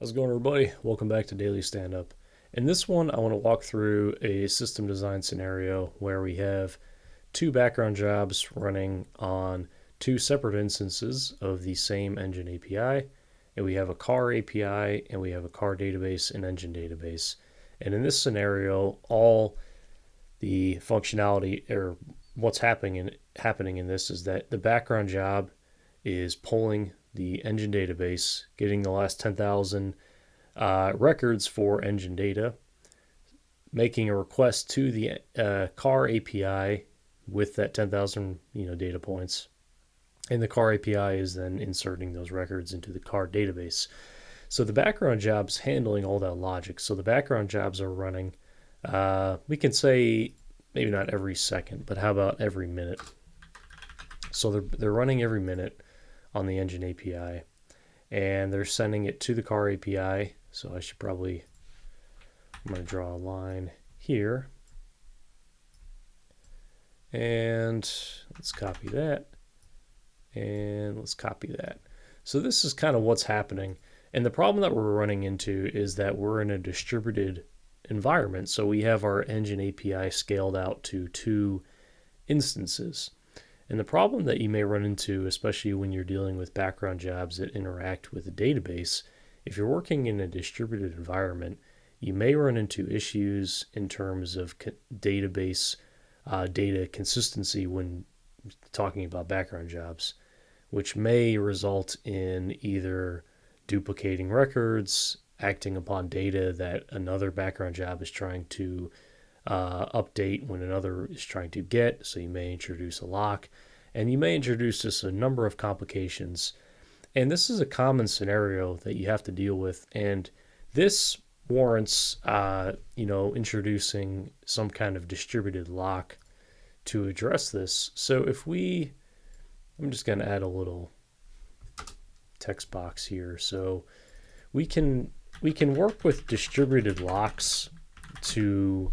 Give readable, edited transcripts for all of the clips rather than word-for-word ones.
How's it going, everybody? Welcome back to Daily Stand Up. In this one, I want to walk through a system design scenario where we have two background jobs running on two separate instances of the same engine API, and we have a car API and we have a car database and engine database. And in this scenario, all the functionality or what's happening in this is that the background job is pulling the engine database, getting the last 10,000 records for engine data, making a request to the car API with that 10,000 data points, and the car API is then inserting those records into the car database. So the background job's handling all that logic. So the background jobs are running. We can say maybe not every second, but how about every minute? So they're running every minute on the engine API, and they're sending it to the car API. So I'm going to draw a line here, and let's copy that, and let's copy that. So this is kind of what's happening. And the problem that we're running into is that we're in a distributed environment. So we have our engine API scaled out to two instances. And the problem that you may run into, especially when you're dealing with background jobs that interact with a database, if you're working in a distributed environment, you may run into issues in terms of database data consistency when talking about background jobs, which may result in either duplicating records, acting upon data that another background job is trying to update when another is trying to get. So you may introduce a lock, and you may introduce just a number of complications. And this is a common scenario that you have to deal with. And this warrants, introducing some kind of distributed lock to address this. So I'm just going to add a little text box here. So we can work with distributed locks to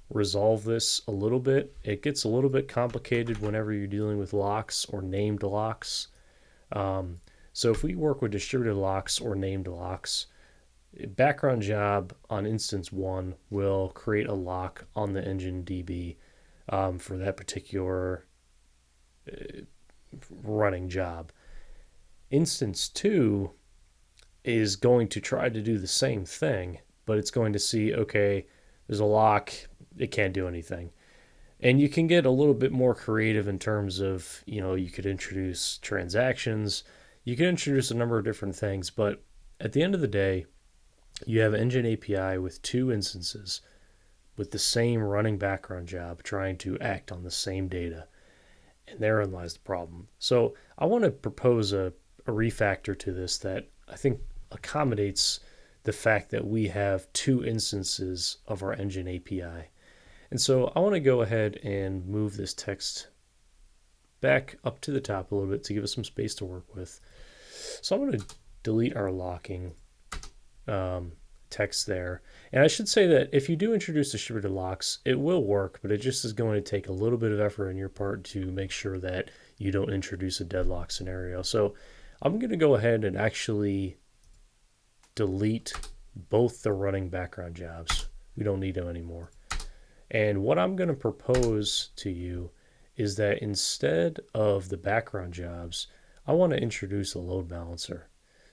resolve this a little bit. It gets a little bit complicated whenever you're dealing with locks or named locks. So if we work with distributed locks or named locks, background job on instance 1 will create a lock on the engine DB for that particular running job. Instance 2 is going to try to do the same thing, but it's going to see, okay, there's a lock, it can't do anything. And you can get a little bit more creative in terms of, you could introduce transactions, you can introduce a number of different things, but at the end of the day, you have engine API with two instances with the same running background job trying to act on the same data. And therein lies the problem. So I want to propose a refactor to this that I think accommodates the fact that we have two instances of our engine API. And so I want to go ahead and move this text back up to the top a little bit to give us some space to work with. So I'm going to delete our locking text there. And I should say that if you do introduce distributed locks, it will work, but it just is going to take a little bit of effort on your part to make sure that you don't introduce a deadlock scenario. So I'm going to go ahead and actually delete both the running background jobs. We don't need them anymore. And what I'm going to propose to you is that instead of the background jobs, I want to introduce a load balancer.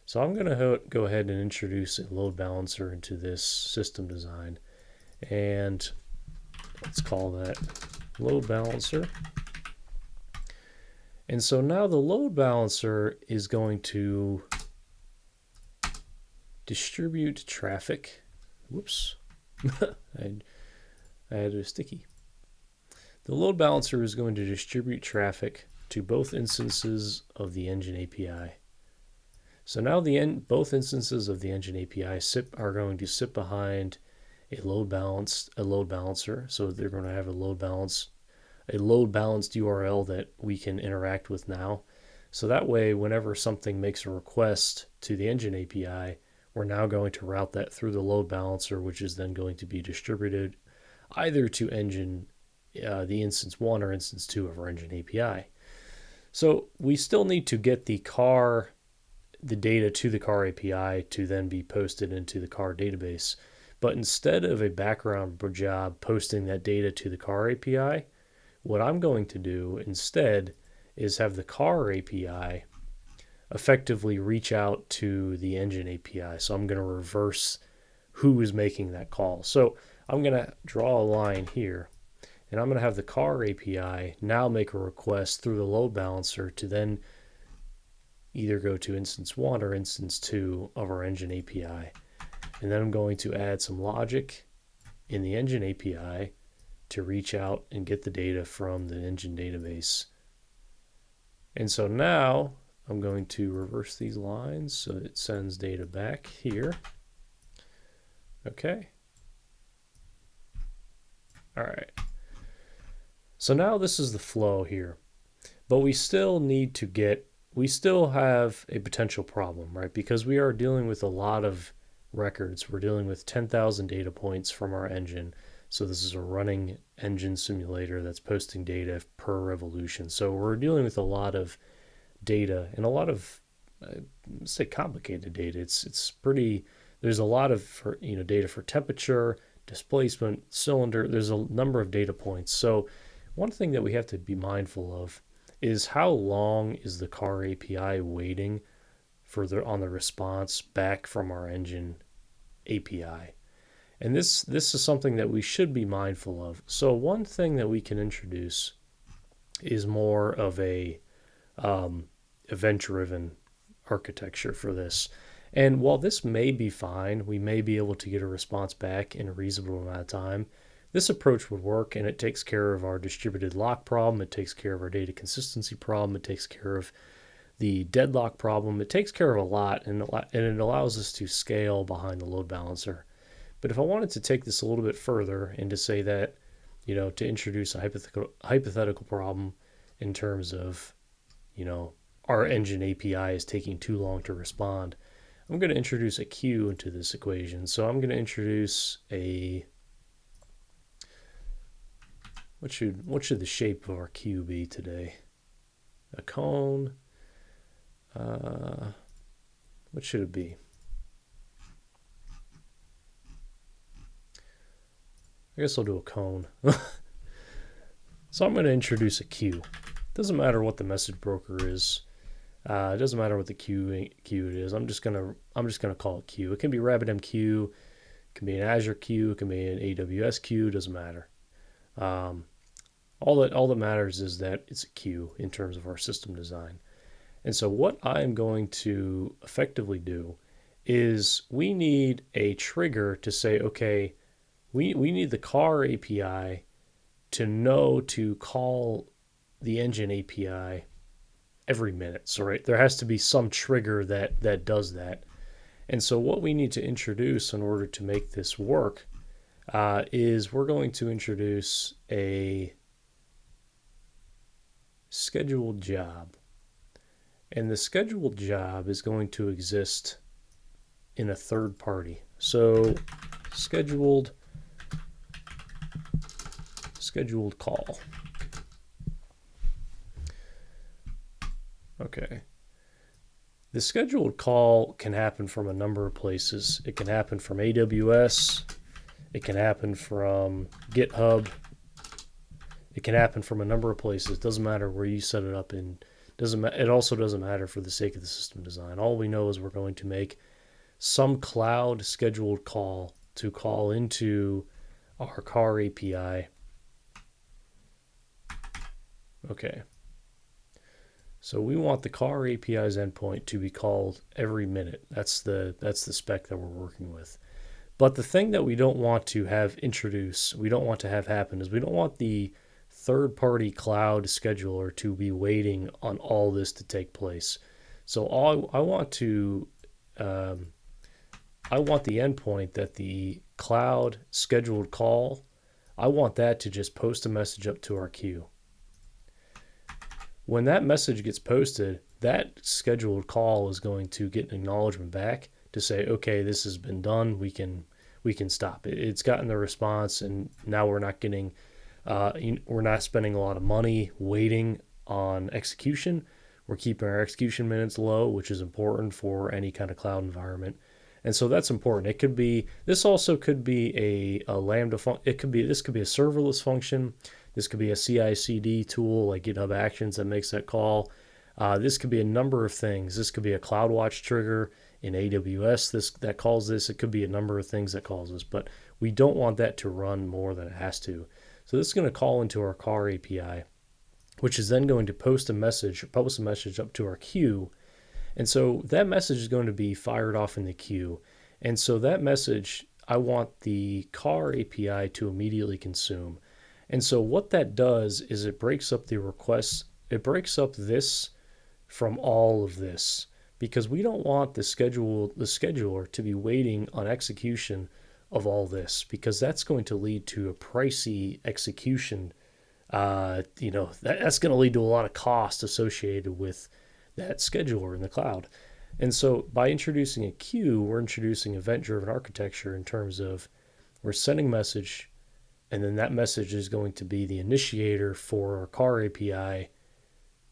So I'm going to go ahead and introduce a load balancer into this system design. And let's call that load balancer. And so now the load balancer is going to distribute traffic. Whoops. I had a sticky. The load balancer is going to distribute traffic to both instances of the engine API. So now both instances of the engine API are going to sit behind a load balancer. So they're going to have a load balanced URL that we can interact with now. So that way, whenever something makes a request to the engine API, we're now going to route that through the load balancer, which is then going to be distributed either to the instance 1 or instance 2 of our engine API. So we still need to get the car the data to the car API to then be posted into the car database. But instead of a background job posting that data to the car API, what I'm going to do instead is have the car API effectively reach out to the engine API. So I'm going to reverse who is making that call. So I'm going to draw a line here, and I'm going to have the car API now make a request through the load balancer to then either go to instance 1 or instance 2 of our engine API. And then I'm going to add some logic in the engine API to reach out and get the data from the engine database. And so now I'm going to reverse these lines so it sends data back here. Okay. All right. So now this is the flow here, but we still have a potential problem, right? Because we are dealing with a lot of records. We're dealing with 10,000 data points from our engine. So this is a running engine simulator that's posting data per revolution. So we're dealing with a lot of data and a lot of, say, complicated data. There's a lot of data for temperature, displacement, cylinder. There's a number of data points. So one thing that we have to be mindful of is how long is the car API waiting on the response back from our engine API. And this is something that we should be mindful of. So one thing that we can introduce is more of a event-driven architecture for this. And while this may be fine, we may be able to get a response back in a reasonable amount of time. This approach would work, and it takes care of our distributed lock problem. It takes care of our data consistency problem. It takes care of the deadlock problem. It takes care of a lot, and it allows us to scale behind the load balancer. But if I wanted to take this a little bit further and to say that, to introduce a hypothetical problem in terms of, our engine API is taking too long to respond, I'm going to introduce a queue into this equation. So I'm going to introduce what should the shape of our queue be today? A cone. What should it be? I guess I'll do a cone. So I'm going to introduce a queue. Doesn't matter what the message broker is. It doesn't matter what the queue it is. I'm just gonna call it queue. It can be RabbitMQ, it can be an Azure queue, it can be an AWS queue. It doesn't matter. All that matters is that it's a queue in terms of our system design. And so what I'm going to effectively do is we need a trigger to say, okay, we need the car API to know to call the engine API every minute. So right, there has to be some trigger that does that. And so what we need to introduce in order to make this work is we're going to introduce a scheduled job. And the scheduled job is going to exist in a third party. So scheduled call. Okay. The scheduled call can happen from a number of places. It can happen from AWS. It can happen from GitHub. It can happen from a number of places. It doesn't matter where you set it up in. It also doesn't matter for the sake of the system design. All we know is we're going to make some cloud scheduled call to call into our car API. Okay. So we want the car API's endpoint to be called every minute. That's the spec that we're working with. But the thing that we don't want to have happen is we don't want the third-party cloud scheduler to be waiting on all this to take place. So I want the endpoint that the cloud scheduled call, I want that to just post a message up to our queue. When that message gets posted, that scheduled call is going to get an acknowledgement back to say, okay, this has been done. We can stop it. It's gotten the response, and now we're not spending a lot of money waiting on execution. We're keeping our execution minutes low, which is important for any kind of cloud environment. And so that's important. It could be, this also could be a Lambda function. This could be a serverless function. This could be a CI/CD tool like GitHub Actions that makes that call. This could be a number of things. This could be a CloudWatch trigger in AWS that calls this. It could be a number of things that calls this, but we don't want that to run more than it has to. So this is going to call into our car API, which is then going to publish a message up to our queue. And so that message is going to be fired off in the queue. And so that message, I want the car API to immediately consume. And so what that does is it breaks up the requests. It breaks up this from all of this, because we don't want the scheduler to be waiting on execution of all this, because that's going to lead to a pricey execution. That's going to lead to a lot of cost associated with that scheduler in the cloud. And so by introducing a queue, we're introducing event-driven architecture in terms of we're sending a message, and then that message is going to be the initiator for our car API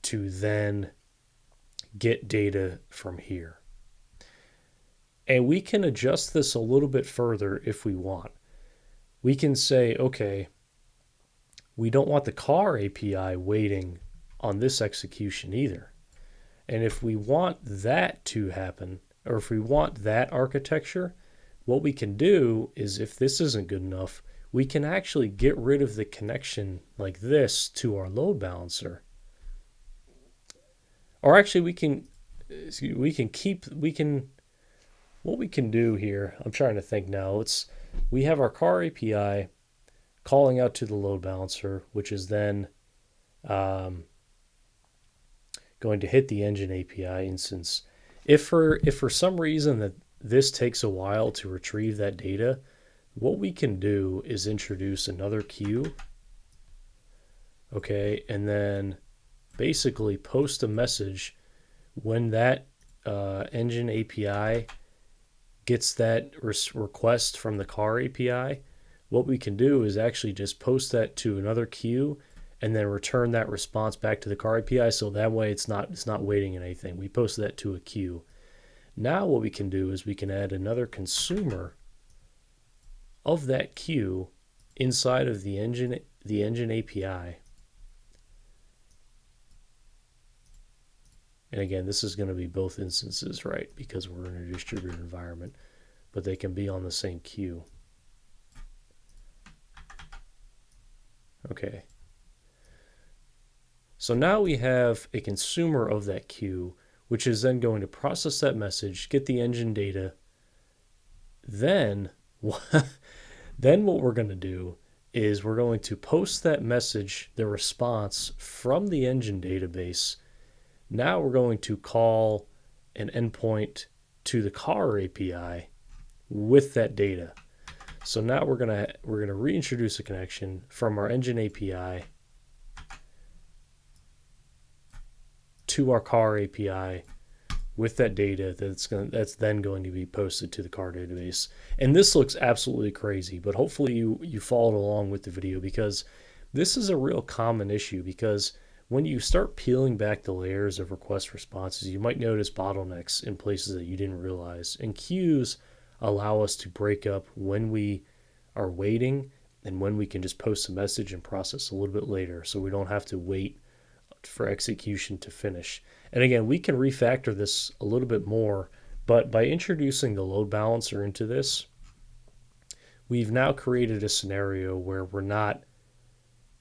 to then get data from here. And we can adjust this a little bit further if we want. We can say, okay, we don't want the car API waiting on this execution either. And if we want that to happen, or if we want that architecture, what we can do is, if this isn't good enough, we can actually get rid of the connection like this to our load balancer. Or actually what we can do here, I'm trying to think now, we have our car API calling out to the load balancer, which is then going to hit the engine API instance. If for some reason that this takes a while to retrieve that data, what we can do is introduce another queue, okay, and then basically post a message when that engine API gets that request from the car API. What we can do is actually just post that to another queue and then return that response back to the car API, so that way it's not waiting in anything. We post that to a queue. Now what we can do is we can add another consumer of that queue inside of the engine API. And again, this is going to be both instances, right? Because we're in a distributed environment, but they can be on the same queue. Okay. So now we have a consumer of that queue, which is then going to process that message, get the engine data. Then what we're going to do is we're going to post that message, the response from the engine database. Now we're going to call an endpoint to the car API with that data. So now we're gonna reintroduce a connection from our engine API to our car API with that data that's then going to be posted to the car database. And this looks absolutely crazy, but hopefully you followed along with the video, because this is a real common issue. Because when you start peeling back the layers of request responses, you might notice bottlenecks in places that you didn't realize. And queues allow us to break up when we are waiting and when we can just post a message and process a little bit later, so we don't have to wait for execution to finish. And again, we can refactor this a little bit more, but by introducing the load balancer into this, we've now created a scenario where we're not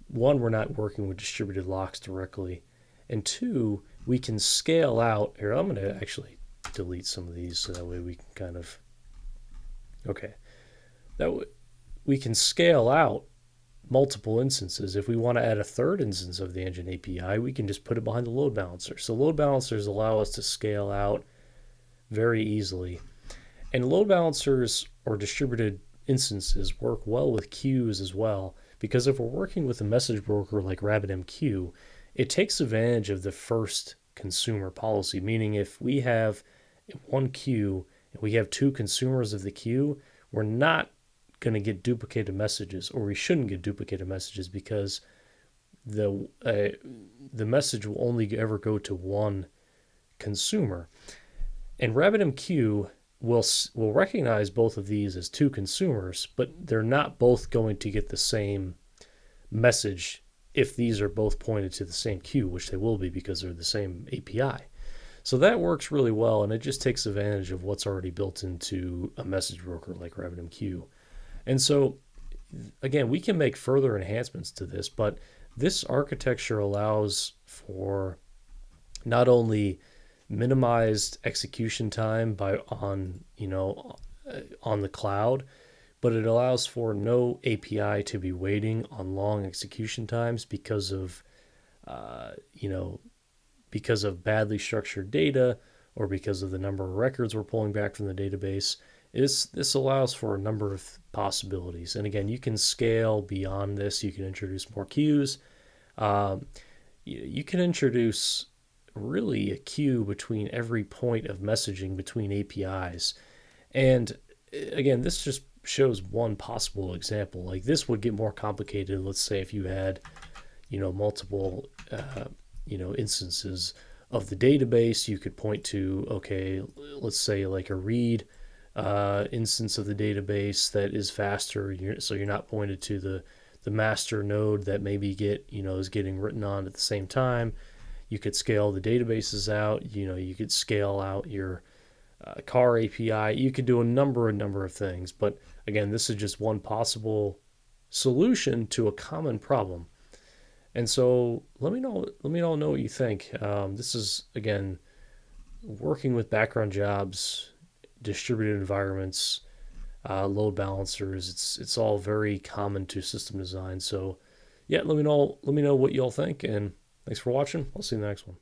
working with distributed locks directly, and two, we can scale out. Here, I'm going to actually delete some of these so that way we can kind of, okay, we can scale out multiple instances. If we want to add a third instance of the engine API, we can just put it behind the load balancer. So load balancers allow us to scale out very easily. And load balancers or distributed instances work well with queues as well, because if we're working with a message broker like RabbitMQ, it takes advantage of the first consumer policy, meaning if we have one queue and we have two consumers of the queue, we're not going to get duplicated messages, or we shouldn't get duplicated messages, because the message will only ever go to one consumer. And RabbitMQ will recognize both of these as two consumers, but they're not both going to get the same message if these are both pointed to the same queue, which they will be because they're the same API. So that works really well, and it just takes advantage of what's already built into a message broker like RabbitMQ. And so, again, we can make further enhancements to this, but this architecture allows for not only minimized execution time on the cloud, but it allows for no API to be waiting on long execution times because of because of badly structured data or because of the number of records we're pulling back from the database. This allows for a number of possibilities. And again, you can scale beyond this. You can introduce more queues. You can introduce really a queue between every point of messaging between APIs. And again, this just shows one possible example. Like this would get more complicated. Let's say if you had, multiple, instances of the database, you could point to, okay, let's say like a read instance of the database that is faster. So you're not pointed to the master node that maybe is getting written on at the same time. You could scale the databases out. You could scale out your car API. You could do a number of things. But again, this is just one possible solution to a common problem. And so let me all know what you think. This is, again, working with background jobs, distributed environments, load balancers. It's all very common to system design. So yeah, let me know what y'all think, and thanks for watching. I'll see you in the next one.